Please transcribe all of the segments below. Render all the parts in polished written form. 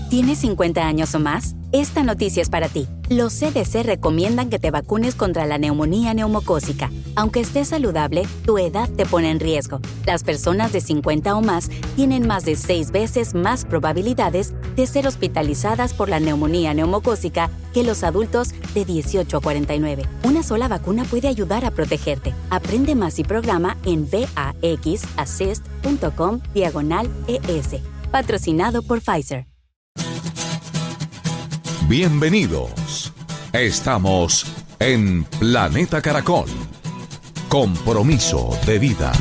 ¿Tienes 50 años o más? Esta noticia es para ti. Los CDC recomiendan que te vacunes contra la neumonía neumocócica. Aunque estés saludable, tu edad te pone en riesgo. Las personas de 50 o más tienen más de 6 veces más probabilidades de ser hospitalizadas por la neumonía neumocócica que los adultos de 18 a 49. Una sola vacuna puede ayudar a protegerte. Aprende más y programa en vaxassist.com/ES. Patrocinado por Pfizer. Bienvenidos. Estamos en Planeta Caracol. Compromiso de vida.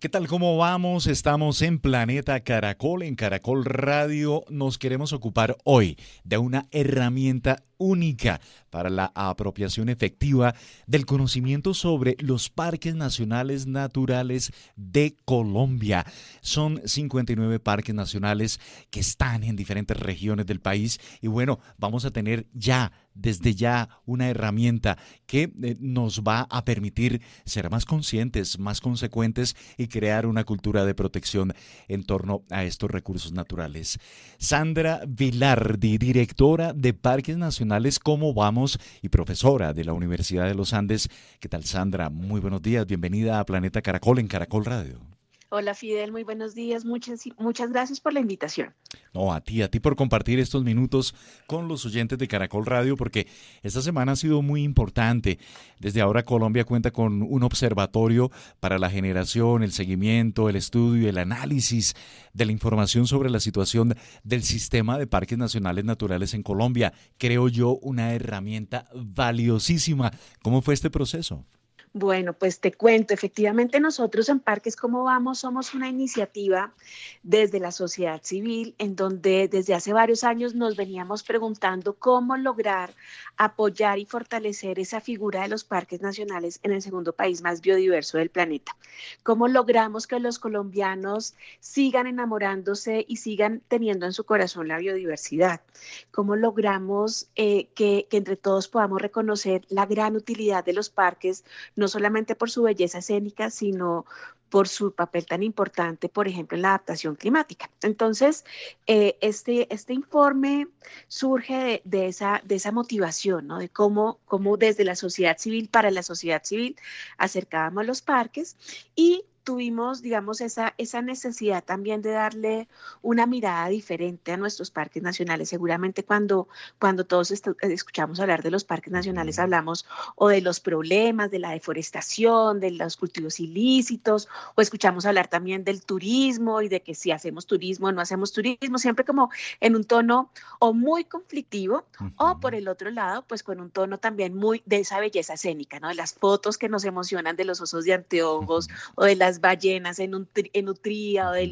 ¿Qué tal? ¿Cómo vamos? Estamos en Planeta Caracol, en Caracol Radio. Nos queremos ocupar hoy de una herramienta única para la apropiación efectiva del conocimiento sobre los parques nacionales naturales de Colombia. Son 59 parques nacionales que están en diferentes regiones del país y bueno, vamos a tener desde ya una herramienta que nos va a permitir ser más conscientes, más consecuentes y crear una cultura de protección en torno a estos recursos naturales. Sandra Vilardi, directora de Parques Nacionales ¿Cómo vamos? Y profesora de la Universidad de los Andes. ¿Qué tal, Sandra? Muy buenos días. Bienvenida a Planeta Caracol en Caracol Radio. Hola, Fidel. Muy buenos días. Muchas gracias por la invitación. No, a ti por compartir estos minutos con los oyentes de Caracol Radio, porque esta semana ha sido muy importante. Desde ahora Colombia cuenta con un observatorio para la generación, el seguimiento, el estudio y el análisis de la información sobre la situación del sistema de parques nacionales naturales en Colombia. Creo yo una herramienta valiosísima. ¿Cómo fue este proceso? Bueno, pues te cuento, efectivamente nosotros en Parques Cómo Vamos somos una iniciativa desde la sociedad civil en donde desde hace varios años nos veníamos preguntando cómo lograr apoyar y fortalecer esa figura de los parques nacionales en el segundo país más biodiverso del planeta. Cómo logramos que los colombianos sigan enamorándose y sigan teniendo en su corazón la biodiversidad. Cómo logramos que entre todos podamos reconocer la gran utilidad de los parques, no solamente por su belleza escénica, sino por su papel tan importante, por ejemplo, en la adaptación climática. Entonces, este informe surge de esa motivación, ¿no? De cómo desde la sociedad civil, para la sociedad civil, acercábamos los parques y tuvimos, digamos, esa necesidad también de darle una mirada diferente a nuestros parques nacionales. Seguramente cuando todos escuchamos hablar de los parques nacionales hablamos o de los problemas, de la deforestación, de los cultivos ilícitos, o escuchamos hablar también del turismo y de que si hacemos turismo o no hacemos turismo, siempre como en un tono o muy conflictivo o por el otro lado, pues con un tono también muy de esa belleza escénica, ¿no? De las fotos que nos emocionan de los osos de anteojos o de las ballenas en Utría o de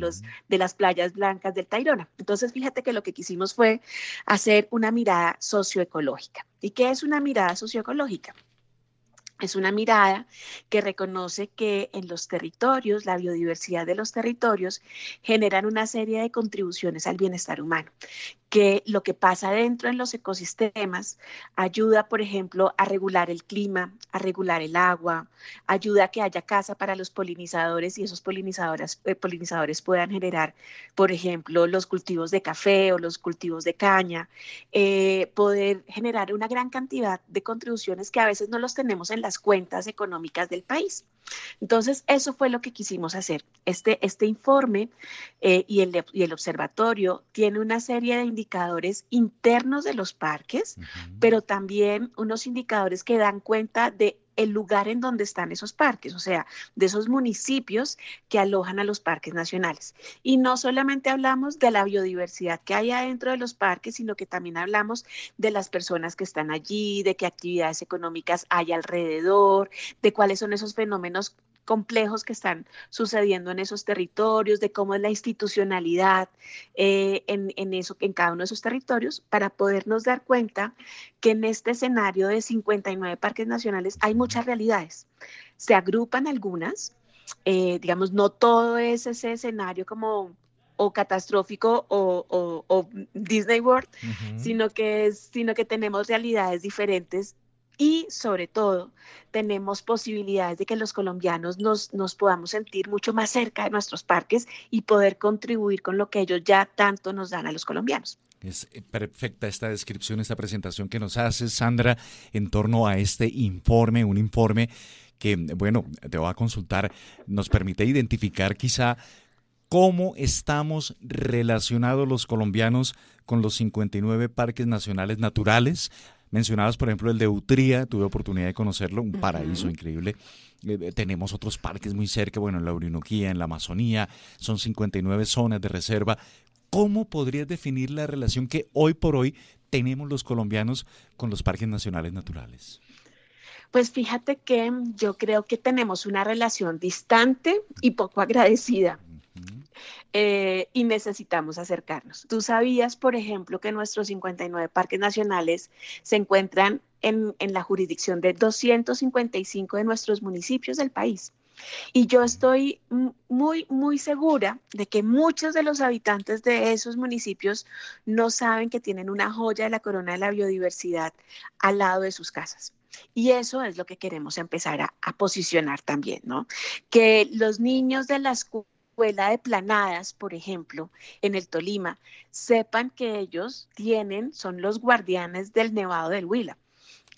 las playas blancas del Tayrona. Entonces, fíjate que lo que quisimos fue hacer una mirada socioecológica. ¿Y qué es una mirada socioecológica? Es una mirada que reconoce que en los territorios, la biodiversidad de los territorios generan una serie de contribuciones al bienestar humano, que lo que pasa dentro en los ecosistemas ayuda, por ejemplo, a regular el clima, a regular el agua, ayuda a que haya casa para los polinizadores y esos polinizadores puedan generar, por ejemplo, los cultivos de café o los cultivos de caña, poder generar una gran cantidad de contribuciones que a veces no los tenemos en las cuentas económicas del país. Entonces, eso fue lo que quisimos hacer. Este informe y el observatorio tiene una serie de indicadores internos de los parques, pero también unos indicadores que dan cuenta de el lugar en donde están esos parques, o sea, de esos municipios que alojan a los parques nacionales. Y no solamente hablamos de la biodiversidad que hay adentro de los parques, sino que también hablamos de las personas que están allí, de qué actividades económicas hay alrededor, de cuáles son esos fenómenos complejos que están sucediendo en esos territorios, de cómo es la institucionalidad en cada uno de esos territorios, para podernos dar cuenta que en este escenario de 59 parques nacionales hay muchas realidades. Se agrupan algunas, digamos, no todo es ese escenario como o catastrófico o Disney World, sino que tenemos realidades diferentes Y sobre todo, tenemos posibilidades de que los colombianos nos podamos sentir mucho más cerca de nuestros parques y poder contribuir con lo que ellos ya tanto nos dan a los colombianos. Es perfecta esta descripción, esta presentación que nos haces, Sandra, en torno a este informe, un informe que, bueno, te voy a consultar, nos permite identificar quizá cómo estamos relacionados los colombianos con los 59 parques nacionales naturales. Mencionabas, por ejemplo, el de Utría, tuve oportunidad de conocerlo, un paraíso increíble. Tenemos otros parques muy cerca, bueno, en la Orinoquía, en la Amazonía, son 59 zonas de reserva. ¿Cómo podrías definir la relación que hoy por hoy tenemos los colombianos con los parques nacionales naturales? Pues fíjate que yo creo que tenemos una relación distante y poco agradecida. Y necesitamos acercarnos. Tú sabías, por ejemplo, que nuestros 59 parques nacionales se encuentran en la jurisdicción de 255 de nuestros municipios del país. Y yo estoy muy segura de que muchos de los habitantes de esos municipios no saben que tienen una joya de la corona de la biodiversidad al lado de sus casas. Y eso es lo que queremos empezar a posicionar también, ¿no? Que los niños de la escuela de Planadas, por ejemplo, en el Tolima, sepan que ellos son los guardianes del Nevado del Huila,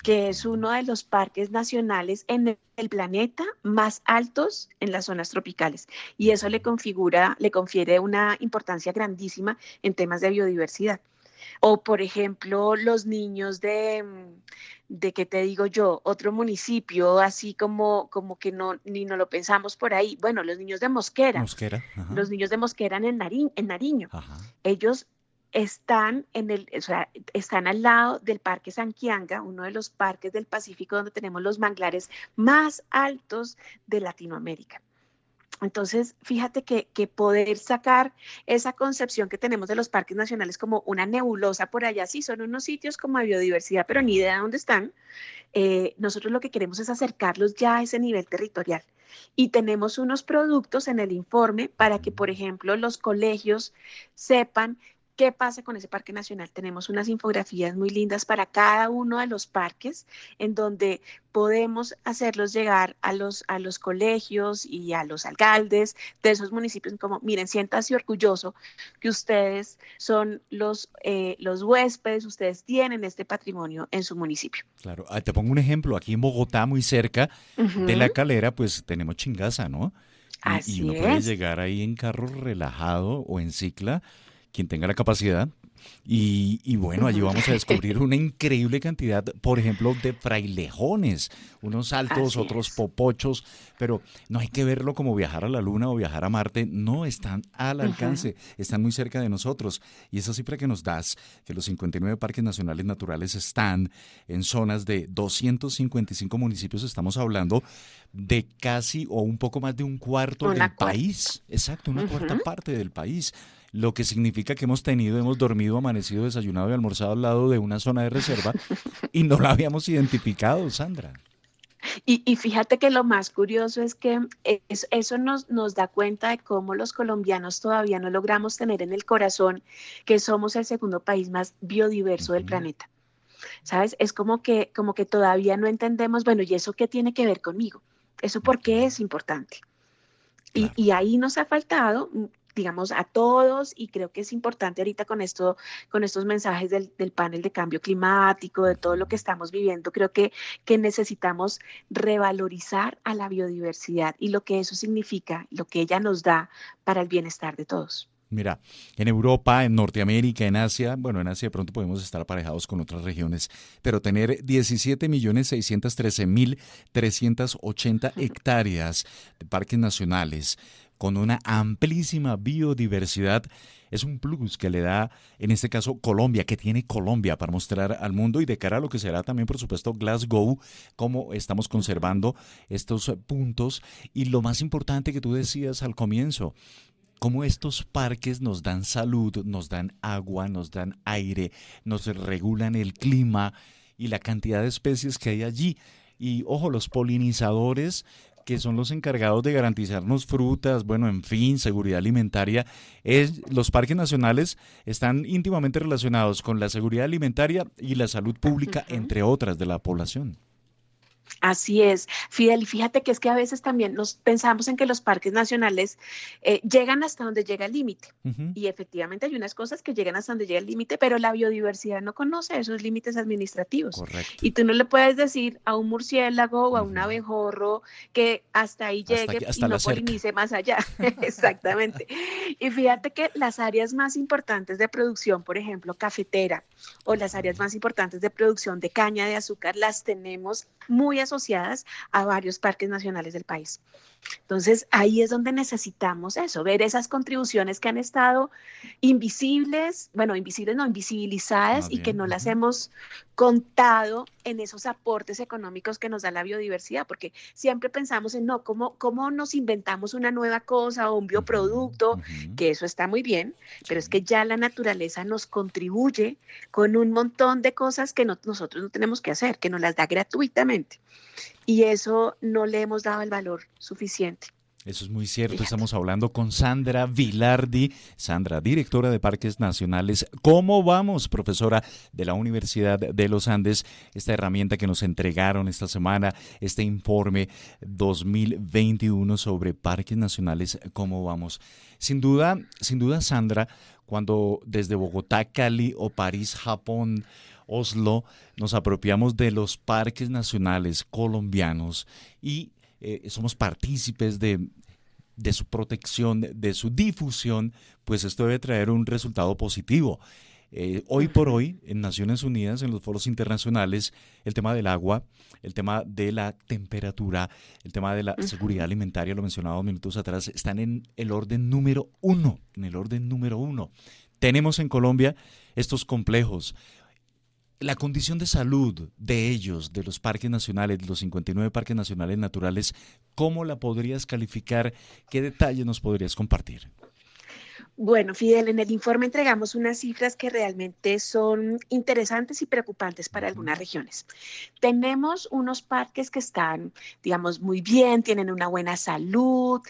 que es uno de los parques nacionales en el planeta más altos en las zonas tropicales. Y eso le confiere una importancia grandísima en temas de biodiversidad. O, por ejemplo, los niños de ¿qué te digo yo? Otro municipio, así como que ni no lo pensamos por ahí. Bueno, los niños de Mosquera. Ajá. Los niños de Mosquera en Nariño. Ajá. Ellos están están al lado del Parque Sanquianga, uno de los parques del Pacífico donde tenemos los manglares más altos de Latinoamérica. Entonces, fíjate que poder sacar esa concepción que tenemos de los parques nacionales como una nebulosa por allá, sí, son unos sitios como de biodiversidad, pero ni idea de dónde están. Nosotros lo que queremos es acercarlos ya a ese nivel territorial. Y tenemos unos productos en el informe para que, por ejemplo, los colegios sepan qué pasa con ese parque nacional. Tenemos unas infografías muy lindas para cada uno de los parques en donde podemos hacerlos llegar a los colegios y a los alcaldes de esos municipios como, miren, siéntanse orgulloso que ustedes son los huéspedes, ustedes tienen este patrimonio en su municipio. Claro, te pongo un ejemplo, aquí en Bogotá, muy cerca de La Calera, pues tenemos Chingaza, ¿no? Y uno puede llegar ahí en carro relajado o en cicla, quien tenga la capacidad. Y bueno, allí vamos a descubrir una increíble cantidad, por ejemplo, de frailejones, unos altos, otros popochos, pero no hay que verlo como viajar a la Luna o viajar a Marte, no, están al alcance, están muy cerca de nosotros. Y esa cifra que nos das, que los 59 parques nacionales naturales están en zonas de 255 municipios, estamos hablando de casi o un poco más de un cuarto del país. Exacto, una cuarta parte del país. Lo que significa que hemos dormido, amanecido, desayunado y almorzado al lado de una zona de reserva y no la habíamos identificado, Sandra. Y fíjate que lo más curioso es que eso nos da cuenta de cómo los colombianos todavía no logramos tener en el corazón que somos el segundo país más biodiverso del planeta. ¿Sabes? Es como que todavía no entendemos, bueno, ¿y eso qué tiene que ver conmigo? ¿Eso por qué es importante? Claro. Y ahí nos ha faltado, digamos, a todos, y creo que es importante ahorita con estos mensajes del panel de cambio climático, de todo lo que estamos viviendo, creo que necesitamos revalorizar a la biodiversidad y lo que eso significa, lo que ella nos da para el bienestar de todos. Mira, en Europa, en Norteamérica, en Asia, bueno, en Asia de pronto podemos estar aparejados con otras regiones, pero tener 17.613.380 hectáreas de parques nacionales con una amplísima biodiversidad es un plus que le da, en este caso, Colombia, que tiene Colombia para mostrar al mundo y de cara a lo que será también, por supuesto, Glasgow, cómo estamos conservando estos puntos. Y lo más importante que tú decías al comienzo, cómo estos parques nos dan salud, nos dan agua, nos dan aire, nos regulan el clima y la cantidad de especies que hay allí. Y ojo, los polinizadores, que son los encargados de garantizarnos frutas, bueno, en fin, seguridad alimentaria. Los parques nacionales están íntimamente relacionados con la seguridad alimentaria y la salud pública, entre otras, de la población. Así es, Fidel, y fíjate que es que a veces también nos pensamos en que los parques nacionales llegan hasta donde llega el límite. Ujú. Y efectivamente hay unas cosas que llegan hasta donde llega el límite, pero la biodiversidad no conoce esos límites administrativos. Correcto. Y tú no le puedes decir a un murciélago o a un Ujú. abejorro que hasta ahí llegue y Hasta la no cerca. polinice más allá. Exactamente. Y fíjate que las áreas más importantes de producción, por ejemplo, cafetera, o las áreas más importantes de producción de caña de azúcar, las tenemos muy asociadas a varios parques nacionales del país. Entonces, ahí es donde necesitamos eso, ver esas contribuciones que han estado invisibles, bueno, invisibles no, invisibilizadas Más y que bien. no las Ujú. hemos contado en esos aportes económicos que nos da la biodiversidad, porque siempre pensamos en, no, ¿cómo nos inventamos una nueva cosa o un Ujú. bioproducto? Ujú. Que eso está muy bien, pero es Sí. que ya la naturaleza nos contribuye con un montón de cosas que nosotros no tenemos que hacer, que nos las da gratuitamente. Y eso no le hemos dado el valor suficiente, Eso es muy cierto. fíjate. Estamos hablando con Sandra Vilardi. Sandra, directora de Parques Nacionales. ¿Cómo vamos, profesora de la Universidad de los Andes? Esta herramienta que nos entregaron esta semana, este informe 2021 sobre parques nacionales, ¿cómo vamos? Sin duda, Sandra, cuando desde Bogotá, Cali o París, Japón, Oslo, nos apropiamos de los parques nacionales colombianos y somos partícipes de su protección, de su difusión, pues esto debe traer un resultado positivo. Hoy por Ujú, hoy, en Naciones Unidas, en los foros internacionales, el tema del agua, el tema de la temperatura, el tema de la seguridad ujú. alimentaria, lo mencionaba 2 minutos atrás, están en el orden número uno, en el orden número uno. Tenemos en Colombia estos complejos. La condición de salud de ellos, de los parques nacionales, de los 59 parques nacionales naturales, ¿cómo la podrías calificar? ¿Qué detalles nos podrías compartir? Bueno, Fidel, en el informe entregamos unas cifras que realmente son interesantes y preocupantes para Ujú. algunas regiones. Tenemos unos parques que están, digamos, muy bien, tienen una buena salud,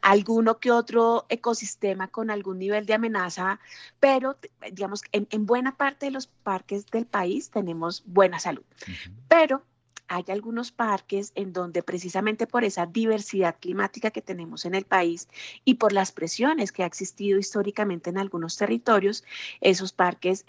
alguno que otro ecosistema con algún nivel de amenaza, pero, digamos, en buena parte de los parques del país tenemos buena salud. Ujú. Pero hay algunos parques en donde precisamente por esa diversidad climática que tenemos en el país y por las presiones que ha existido históricamente en algunos territorios, esos parques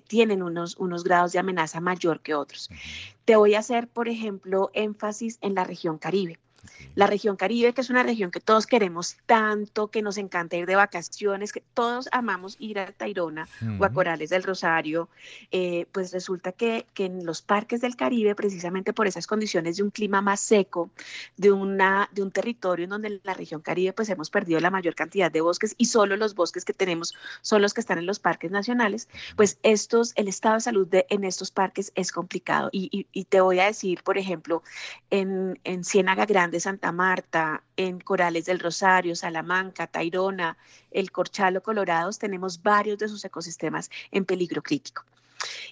tienen unos grados de amenaza mayor que otros. Ujú. Te voy a hacer, por ejemplo, énfasis en la región Caribe. Ok. La región Caribe, que es una región que todos queremos tanto, que nos encanta ir de vacaciones, que todos amamos ir a Tayrona o a Ujú. Corales del Rosario, pues resulta que en los parques del Caribe, precisamente por esas condiciones de un clima más seco, de un territorio en donde en la región Caribe pues hemos perdido la mayor cantidad de bosques y solo los bosques que tenemos son los que están en los parques nacionales, pues el estado de salud en estos parques es complicado. Y te voy a decir, por ejemplo, en Ciénaga Grande, Santa Marta, en Corales del Rosario, Salamanca, Tayrona, el Corchalo, Colorados, tenemos varios de sus ecosistemas en peligro crítico.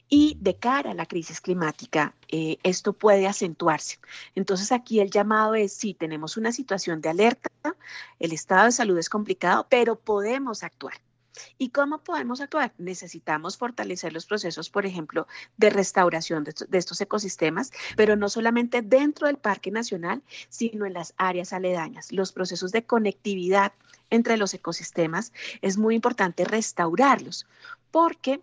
Y de cara a la crisis climática, esto puede acentuarse. Entonces aquí el llamado es, sí, tenemos una situación de alerta, el estado de salud es complicado, pero podemos actuar. ¿Y cómo podemos actuar? Necesitamos fortalecer los procesos, por ejemplo, de restauración de estos ecosistemas, pero Sí. no solamente dentro del Parque Nacional, sino en las áreas aledañas. Los procesos de conectividad entre los ecosistemas es muy importante restaurarlos, porque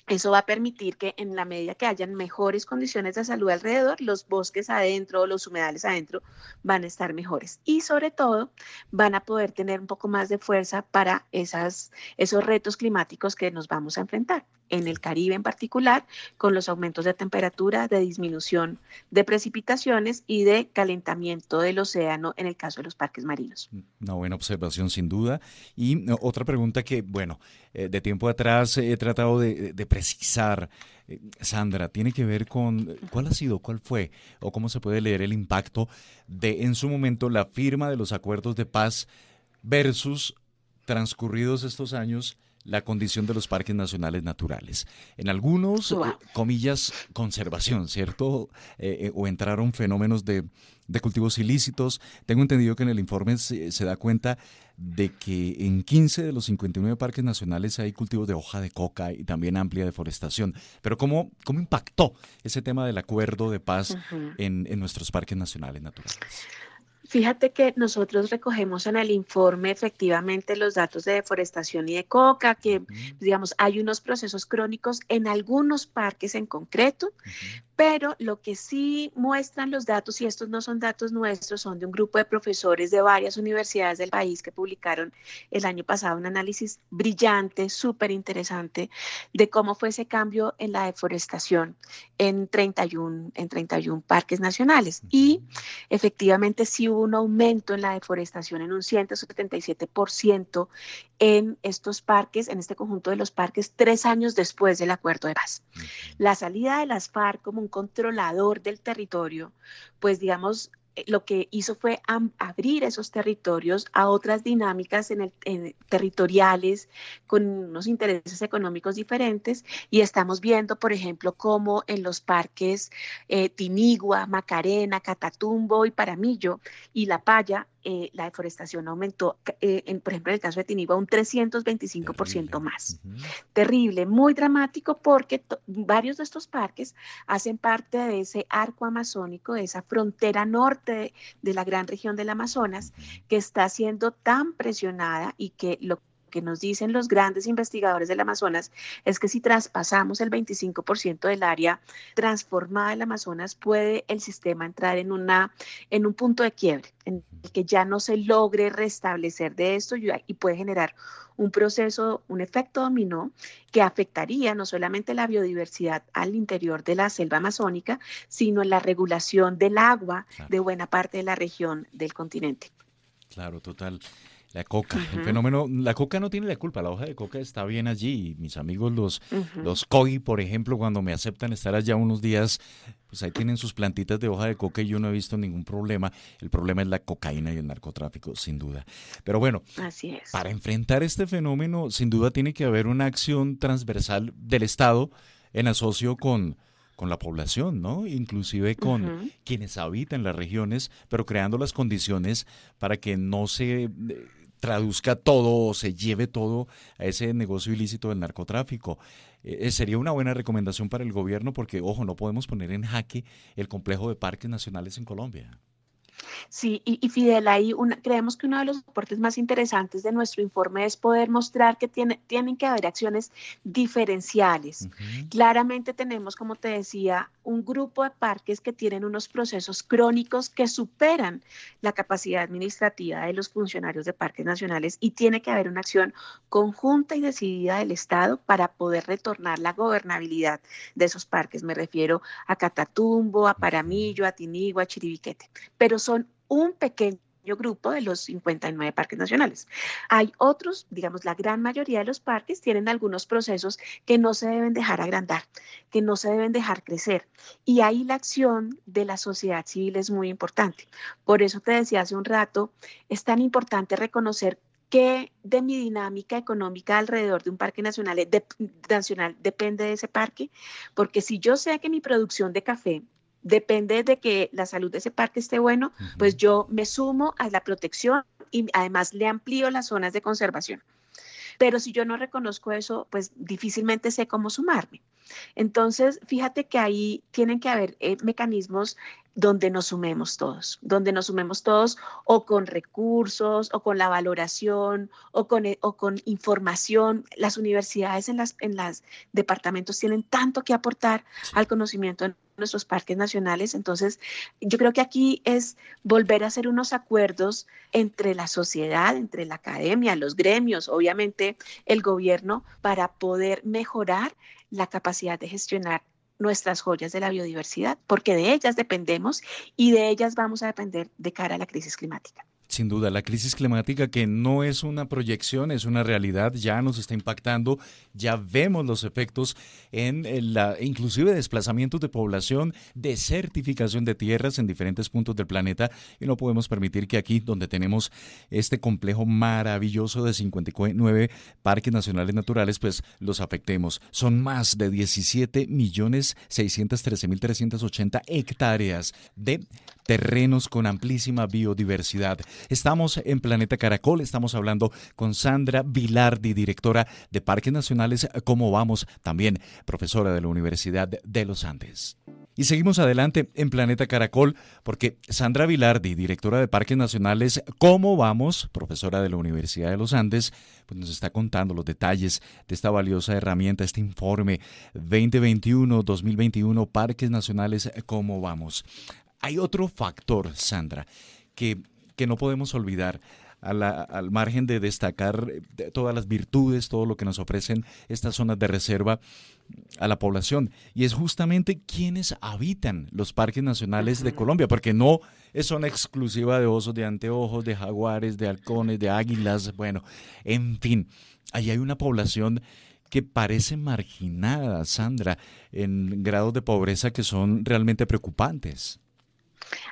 eso va a permitir que en la medida que hayan mejores condiciones de salud alrededor, los bosques adentro, los humedales adentro van a estar mejores y sobre todo van a poder tener un poco más de fuerza para esos retos climáticos que nos vamos a enfrentar. En el Caribe en particular, con los aumentos de temperatura, de disminución de precipitaciones y de calentamiento del océano en el caso de los parques marinos. Una buena observación sin duda. Y otra pregunta que, bueno, de tiempo atrás he tratado de precisar, Sandra, tiene que ver con cuál ha sido, cuál fue o cómo se puede leer el impacto de en su momento la firma de los acuerdos de paz versus transcurridos estos años la condición de los parques nacionales naturales. En algunos, Wow. comillas, conservación, ¿cierto? O entraron fenómenos de cultivos ilícitos. Tengo entendido que en el informe se da cuenta de que en 15 de los 59 parques nacionales hay cultivos de hoja de coca y también amplia deforestación. Pero ¿cómo impactó ese tema del acuerdo de paz en nuestros parques nacionales naturales? Fíjate que nosotros recogemos en el informe efectivamente los datos de deforestación y de coca, que digamos hay unos procesos crónicos en algunos parques en concreto, pero lo que sí muestran los datos, y estos no son datos nuestros, son de un grupo de profesores de varias universidades del país que publicaron el año pasado un análisis brillante, súper interesante, de cómo fue ese cambio en la deforestación en 31 parques nacionales. Y efectivamente sí hubo un aumento en la deforestación en un 177% en estos parques, en este conjunto de los parques, 3 años después del acuerdo de paz. La salida de las FARC como un controlador del territorio, pues digamos, lo que hizo fue abrir esos territorios a otras dinámicas territoriales con unos intereses económicos diferentes, y estamos viendo, por ejemplo, cómo en los parques Tinigua, Macarena, Catatumbo y Paramillo y La Paya, la deforestación aumentó, por ejemplo, en el caso de Tinigua, un 325% más. Terrible, muy dramático, porque varios de estos parques hacen parte de ese arco amazónico, de esa frontera norte de la gran región del Amazonas, que está siendo tan presionada, y que lo que nos dicen los grandes investigadores del Amazonas es que si traspasamos el 25% del área transformada del Amazonas, puede el sistema entrar en un punto de quiebre, en el que ya no se logre restablecer de esto, y puede generar un proceso, un efecto dominó que afectaría no solamente la biodiversidad al interior de la selva amazónica, sino en la regulación del agua de buena parte de la región del continente. Claro, total. La coca, el fenómeno, la coca no tiene la culpa, la hoja de coca está bien allí, y mis amigos los Kogi, por ejemplo, cuando me aceptan estar allá unos días, pues ahí tienen sus plantitas de hoja de coca y yo no he visto ningún problema. El problema es la cocaína y el narcotráfico, sin duda. Pero bueno, así es. Para enfrentar este fenómeno, sin duda tiene que haber una acción transversal del Estado en asocio con la población, ¿no? Inclusive con quienes habitan las regiones, pero creando las condiciones para que no se traduzca todo o se lleve todo a ese negocio ilícito del narcotráfico. Sería una buena recomendación para el gobierno, porque, ojo, no podemos poner en jaque el complejo de parques nacionales en Colombia. Sí, y Fidel, ahí creemos que uno de los aportes más interesantes de nuestro informe es poder mostrar que tienen que haber acciones diferenciales. Claramente tenemos, como te decía, un grupo de parques que tienen unos procesos crónicos que superan la capacidad administrativa de los funcionarios de parques nacionales, y tiene que haber una acción conjunta y decidida del Estado para poder retornar la gobernabilidad de esos parques. Me refiero a Catatumbo, a Paramillo, a Tinigua, a Chiribiquete, pero son un pequeño grupo de los 59 parques nacionales. Hay otros, digamos, la gran mayoría de los parques tienen algunos procesos que no se deben dejar agrandar, que no se deben dejar crecer, y ahí la acción de la sociedad civil es muy importante. Por eso te decía hace un rato, es tan importante reconocer que de mi dinámica económica alrededor de un parque nacional depende de ese parque, porque si yo sé que mi producción de café depende de que la salud de ese parque esté bueno, pues yo me sumo a la protección y además le amplío las zonas de conservación. Pero si yo no reconozco eso, pues difícilmente sé cómo sumarme. Entonces, fíjate que ahí tienen que haber mecanismos donde nos sumemos todos, o con recursos, o con la valoración, o con información. Las universidades en las departamentos tienen tanto que aportar al conocimiento de nuestros parques nacionales. Entonces, yo creo que aquí es volver a hacer unos acuerdos entre la sociedad, entre la academia, los gremios, obviamente el gobierno, para poder mejorar la capacidad de gestionar nuestras joyas de la biodiversidad, porque de ellas dependemos y de ellas vamos a depender de cara a la crisis climática. Sin duda, la crisis climática, que no es una proyección, es una realidad, ya nos está impactando, ya vemos los efectos en inclusive desplazamientos de población, desertificación de tierras en diferentes puntos del planeta, y no podemos permitir que aquí, donde tenemos este complejo maravilloso de 59 parques nacionales naturales, pues los afectemos. Son más de 17.613.380 hectáreas de terrenos con amplísima biodiversidad. Estamos en Planeta Caracol, estamos hablando con Sandra Vilardi, directora de Parques Nacionales ¿Cómo Vamos?, también profesora de la Universidad de los Andes. Y seguimos adelante en Planeta Caracol porque Sandra Vilardi, directora de Parques Nacionales ¿Cómo Vamos?, profesora de la Universidad de los Andes, pues nos está contando los detalles de esta valiosa herramienta, este informe 2021-2021 Parques Nacionales ¿Cómo Vamos? Hay otro factor, Sandra, que no podemos olvidar. Al margen de destacar todas las virtudes, todo lo que nos ofrecen estas zonas de reserva a la población, y es justamente quienes habitan los parques nacionales de Colombia, porque no es zona exclusiva de osos, de anteojos, de jaguares, de halcones, de águilas, bueno, en fin, ahí hay una población que parece marginada, Sandra, en grados de pobreza que son realmente preocupantes.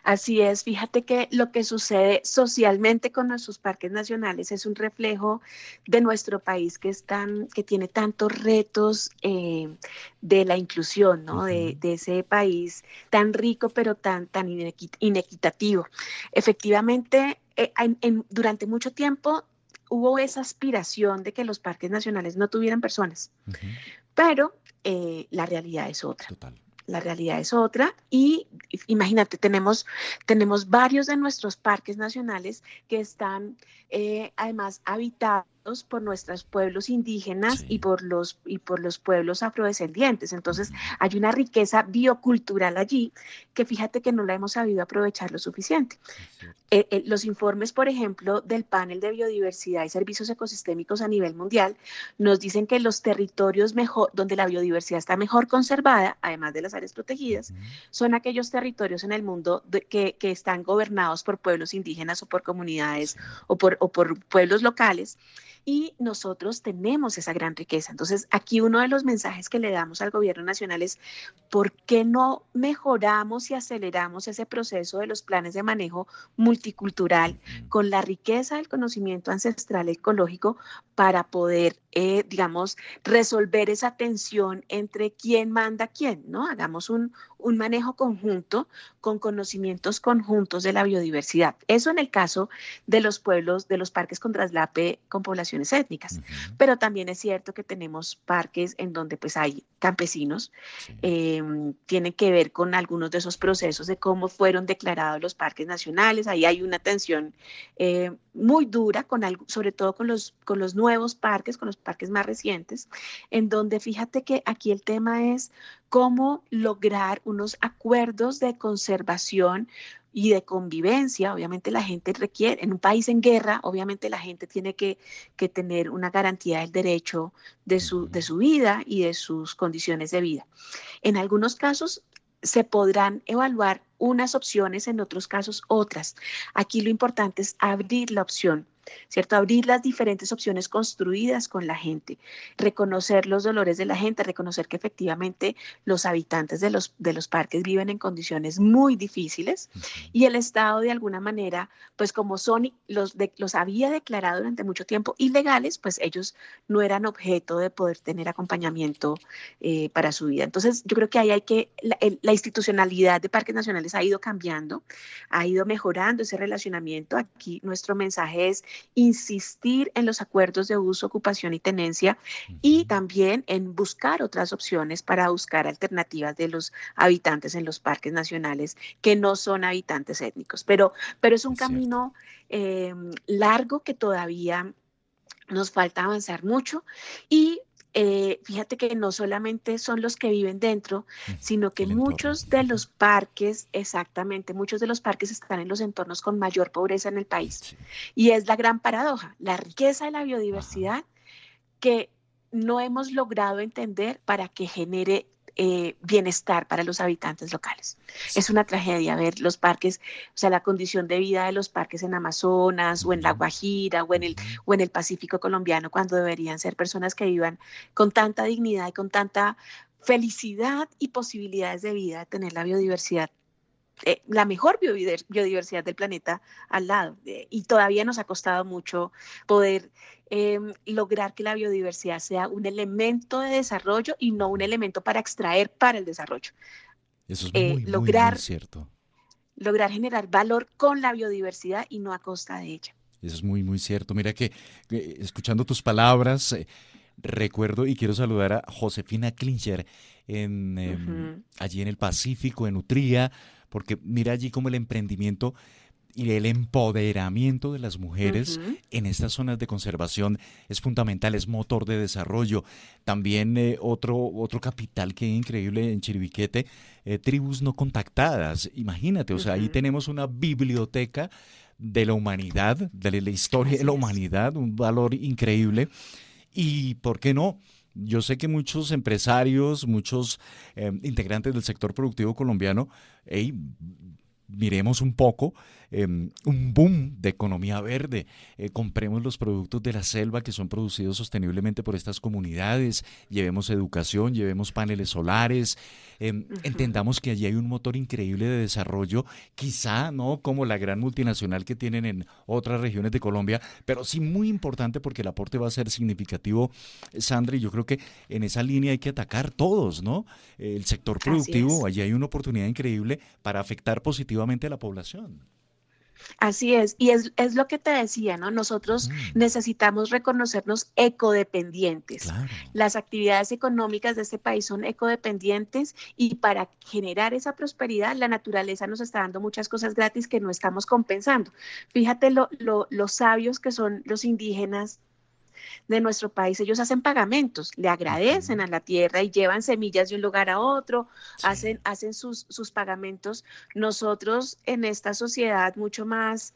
Así es, fíjate que lo que sucede socialmente con nuestros parques nacionales es un reflejo de nuestro país que tiene tantos retos de la inclusión, ¿no? De ese país tan rico pero tan inequitativo. Efectivamente, durante mucho tiempo hubo esa aspiración de que los parques nacionales no tuvieran personas, pero la realidad es otra. Total. La realidad es otra y imagínate, tenemos varios de nuestros parques nacionales que están además habitados por nuestros pueblos indígenas, sí, y por los pueblos afrodescendientes. Entonces hay una riqueza biocultural allí que fíjate que no la hemos sabido aprovechar lo suficiente. Los informes, por ejemplo, del panel de biodiversidad y servicios ecosistémicos a nivel mundial nos dicen que los territorios donde la biodiversidad está mejor conservada, además de las áreas protegidas, son aquellos territorios en el mundo que están gobernados por pueblos indígenas o por comunidades o por pueblos locales. Y nosotros tenemos esa gran riqueza. Entonces, aquí uno de los mensajes que le damos al gobierno nacional es ¿por qué no mejoramos y aceleramos ese proceso de los planes de manejo multicultural con la riqueza del conocimiento ancestral ecológico para poder, digamos, resolver esa tensión entre quién manda quién, ¿no? Hagamos un manejo conjunto con conocimientos conjuntos de la biodiversidad. Eso en el caso de los pueblos, de los parques con traslape con poblaciones étnicas. Pero también es cierto que tenemos parques en donde pues hay campesinos, tienen que ver con algunos de esos procesos de cómo fueron declarados los parques nacionales. Ahí hay una tensión muy dura, sobre todo con los nuevos parques, con los parques más recientes, en donde fíjate que aquí el tema es cómo lograr unos acuerdos de conservación y de convivencia. Obviamente la gente requiere, en un país en guerra, obviamente la gente tiene que tener una garantía del derecho de su vida y de sus condiciones de vida. En algunos casos se podrán evaluar unas opciones, en otros casos otras. Aquí lo importante es abrir la opción, ¿cierto? Abrir las diferentes opciones construidas con la gente, reconocer los dolores de la gente, reconocer que efectivamente los habitantes de los parques viven en condiciones muy difíciles y el Estado de alguna manera, pues como los había declarado durante mucho tiempo ilegales, pues ellos no eran objeto de poder tener acompañamiento para su vida. Entonces yo creo que ahí la institucionalidad de parques nacionales ha ido cambiando, ha ido mejorando ese relacionamiento. Aquí nuestro mensaje es insistir en los acuerdos de uso, ocupación y tenencia y también en buscar otras opciones para buscar alternativas de los habitantes en los parques nacionales que no son habitantes étnicos. Pero es un camino largo que todavía nos falta avanzar mucho y fíjate que no solamente son los que viven dentro, sino que muchos de los parques, exactamente, muchos de los parques están en los entornos con mayor pobreza en el país. Sí. Y es la gran paradoja, la riqueza de la biodiversidad que no hemos logrado entender para que genere bienestar para los habitantes locales. Sí. Es una tragedia ver los parques, o sea, la condición de vida de los parques en Amazonas o en La Guajira o en el Pacífico colombiano, cuando deberían ser personas que vivan con tanta dignidad y con tanta felicidad y posibilidades de vida, de tener la biodiversidad, la mejor biodiversidad del planeta al lado. Y todavía nos ha costado mucho poder lograr que la biodiversidad sea un elemento de desarrollo y no un elemento para extraer para el desarrollo. Eso es muy cierto. lograr generar valor con la biodiversidad y no a costa de ella. Eso es muy, muy cierto. Mira que escuchando tus palabras, recuerdo y quiero saludar a Josefina Klinger Ujú, allí en el Pacífico, en Utría, porque mira allí como el emprendimiento y el empoderamiento de las mujeres ujú. en estas zonas de conservación es fundamental, es motor de desarrollo. También otro capital que es increíble en Chiribiquete, tribus no contactadas. Imagínate, o sea, ahí Ujú, tenemos una biblioteca de la humanidad, de la historia de así la es. humanidad, un valor increíble. Y ¿por qué no? Yo sé que muchos empresarios, muchos integrantes del sector productivo colombiano, hey, miremos un poco, un boom de economía verde. Compremos los productos de la selva que son producidos sosteniblemente por estas comunidades, llevemos educación, llevemos paneles solares, Ujú, entendamos que allí hay un motor increíble de desarrollo, quizá no como la gran multinacional que tienen en otras regiones de Colombia, pero sí muy importante porque el aporte va a ser significativo, Sandra, y yo creo que en esa línea hay que atacar todos, ¿no? El sector así productivo, es. allí hay una oportunidad increíble para afectar positivamente a la población. Así es, y es lo que te decía, ¿no? Nosotros Mm, necesitamos reconocernos ecodependientes. claro. Las actividades económicas de este país son ecodependientes y para generar esa prosperidad, la naturaleza nos está dando muchas cosas gratis que no estamos compensando. Fíjate los sabios que son los indígenas de nuestro país, ellos hacen pagamentos, le agradecen Ujú, a la tierra y llevan semillas de un lugar a otro, sí. hacen sus pagamentos. Nosotros en esta sociedad mucho más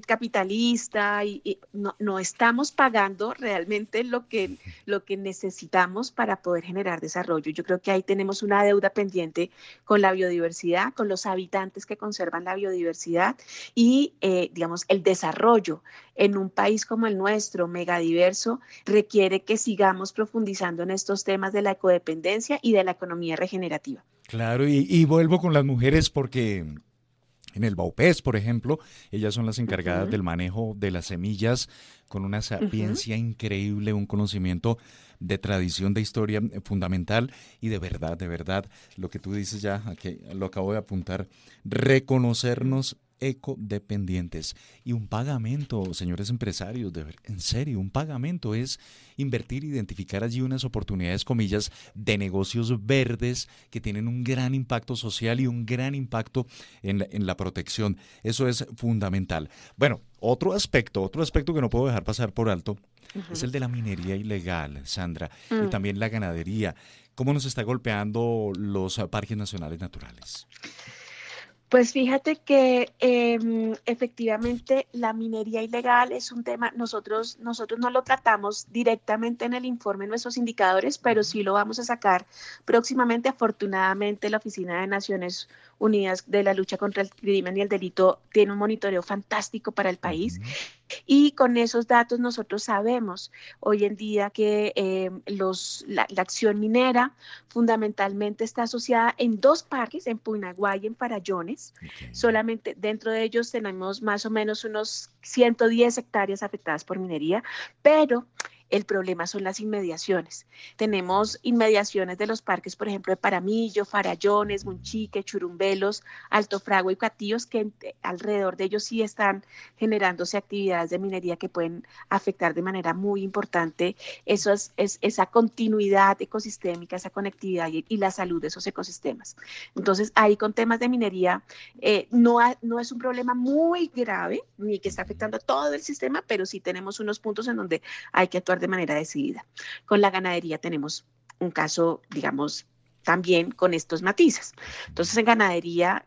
capitalista y no estamos pagando realmente lo que necesitamos para poder generar desarrollo. Yo creo que ahí tenemos una deuda pendiente con la biodiversidad, con los habitantes que conservan la biodiversidad y, digamos, el desarrollo en un país como el nuestro, megadiverso, requiere que sigamos profundizando en estos temas de la ecodependencia y de la economía regenerativa. Claro, y vuelvo con las mujeres porque en el Baupés, por ejemplo, ellas son las encargadas Ujú, del manejo de las semillas con una ujú. sapiencia increíble, un conocimiento de tradición, de historia fundamental y de verdad, lo que tú dices ya, aquí lo acabo de apuntar, reconocernos ecodependientes y un pagamento, señores empresarios, en serio, un pagamento es invertir, identificar allí unas oportunidades, comillas, de negocios verdes que tienen un gran impacto social y un gran impacto en la protección. Eso es fundamental. Bueno, otro aspecto que no puedo dejar pasar por alto es el Ujú. de la minería ilegal, Sandra, y Mm. también la ganadería. ¿Cómo nos está golpeando los parques nacionales naturales? Pues fíjate que efectivamente la minería ilegal es un tema, nosotros no lo tratamos directamente en el informe en nuestros indicadores, pero sí lo vamos a sacar próximamente. Afortunadamente, la Oficina de Naciones Unidas de la Lucha contra el Crimen y el Delito tiene un monitoreo fantástico para el país. Ujú, Y con esos datos nosotros sabemos hoy en día que la acción minera fundamentalmente está asociada en dos parques, en Punaguay y en Farallones. ok. Solamente dentro de ellos tenemos más o menos unos 110 hectáreas afectadas por minería, pero el problema son las inmediaciones. Tenemos inmediaciones de los parques, por ejemplo, de Paramillo, Farallones, Munchique, Churumbelos, Alto Fragua y Catillos, que alrededor de ellos sí están generándose actividades de minería que pueden afectar de manera muy importante esa continuidad ecosistémica, esa conectividad y la salud de esos ecosistemas. Entonces, ahí con temas de minería, no es un problema muy grave, ni que está Ujú, afectando a todo el sistema, pero sí tenemos unos puntos en donde hay que actuar de manera decidida. Con la ganadería tenemos un caso, digamos, también con estos matices. Entonces, ujú. en ganadería,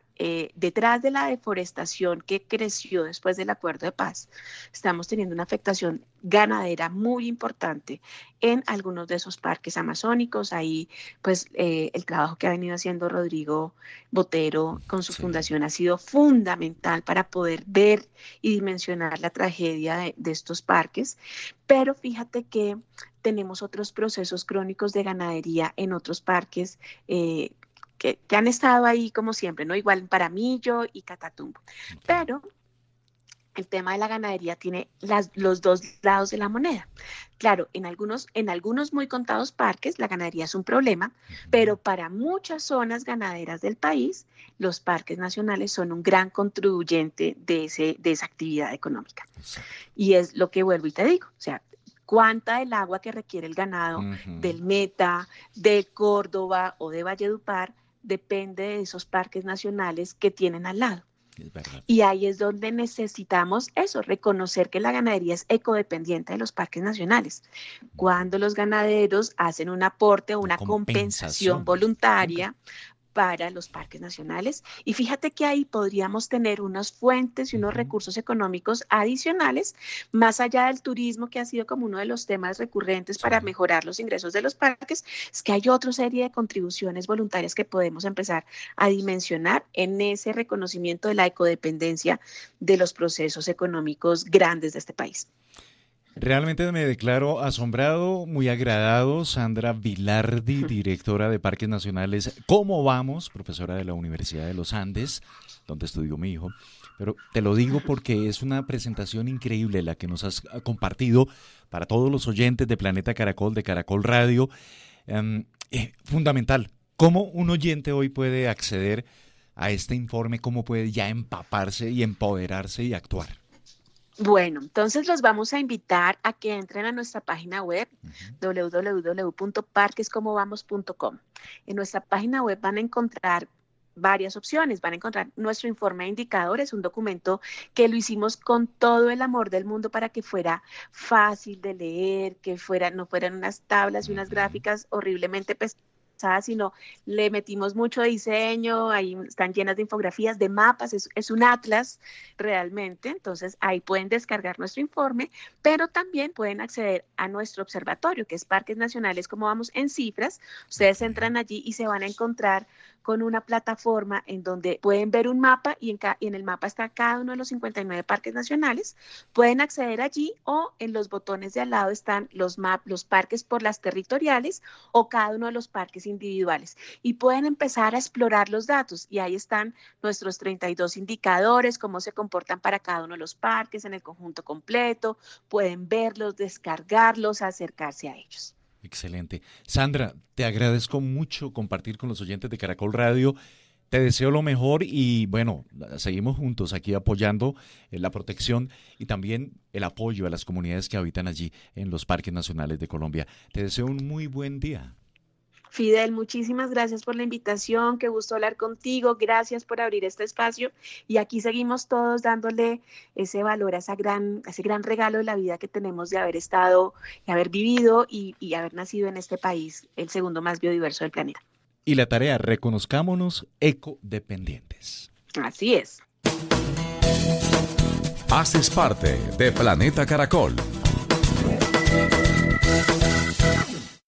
detrás de la deforestación que creció después del acuerdo de paz, estamos teniendo una afectación ganadera muy importante en algunos de esos parques amazónicos. Ahí, pues, el trabajo que ha venido haciendo Rodrigo Botero con su Sí. fundación ha sido fundamental para poder ver y dimensionar la tragedia de estos parques. Pero fíjate que tenemos otros procesos crónicos de ganadería en otros parques que han estado ahí como siempre, ¿no? Igual en Paramillo y Catatumbo. Ok. Pero el tema de la ganadería tiene los dos lados de la moneda. Claro, en algunos muy contados parques la ganadería es un problema, pero para muchas zonas ganaderas del país, los parques nacionales son un gran contribuyente de esa actividad económica. Y es lo que vuelvo y te digo, o sea, cuánta del agua que requiere el ganado del Meta, de Córdoba o de Valledupar depende de esos parques nacionales que tienen al lado. Es verdad. Y ahí es donde necesitamos eso, reconocer que la ganadería es ecodependiente de los parques nacionales. Cuando los ganaderos hacen un aporte o una compensación voluntaria para los parques nacionales. Y fíjate que ahí podríamos tener unas fuentes y unos recursos económicos adicionales, más allá del turismo, que ha sido como uno de los temas recurrentes para mejorar los ingresos de los parques. Es que hay otra serie de contribuciones voluntarias que podemos empezar a dimensionar en ese reconocimiento de la ecodependencia de los procesos económicos grandes de este país. Realmente me declaro asombrado, muy agradado. Sandra Vilardi, directora de Parques Nacionales. ¿Cómo vamos? Profesora de la Universidad de los Andes, donde estudió mi hijo. Pero te lo digo porque es una presentación increíble la que nos has compartido para todos los oyentes de Planeta Caracol, de Caracol Radio. Fundamental. ¿Cómo un oyente hoy puede acceder a este informe? ¿Cómo puede ya empaparse y empoderarse y actuar? Bueno, entonces los vamos a invitar a que entren a nuestra página web www.parquescomovamos.com. En nuestra página web van a encontrar varias opciones. Van a encontrar nuestro informe de indicadores, un documento que lo hicimos con todo el amor del mundo para que fuera fácil de leer, que no fueran unas tablas y unas gráficas horriblemente pesadas, sino le metimos mucho diseño, ahí están llenas de infografías, de mapas, es un atlas realmente. Entonces ahí pueden descargar nuestro informe, pero también pueden acceder a nuestro observatorio, que es Parques Nacionales Como Vamos en Cifras. Ustedes entran allí y se van a encontrar con una plataforma en donde pueden ver un mapa y en el mapa está cada uno de los 59 parques nacionales. Pueden acceder allí, o en los botones de al lado están los parques por las territoriales o cada uno de los parques individuales, y pueden empezar a explorar los datos, y ahí están nuestros 32 indicadores, cómo se comportan para cada uno de los parques en el conjunto completo. Pueden verlos, descargarlos, acercarse a ellos. Excelente. Sandra, te agradezco mucho compartir con los oyentes de Caracol Radio. Te deseo lo mejor y bueno, seguimos juntos aquí apoyando la protección y también el apoyo a las comunidades que habitan allí en los parques nacionales de Colombia. Te deseo un muy buen día. Fidel, muchísimas gracias por la invitación, qué gusto hablar contigo, gracias por abrir este espacio, y aquí seguimos todos dándole ese valor a ese gran regalo de la vida que tenemos de haber estado, de haber vivido y haber nacido en este país, el segundo más biodiverso del planeta. Y la tarea, reconozcámonos ecodependientes. Así es. Haces parte de Planeta Caracol.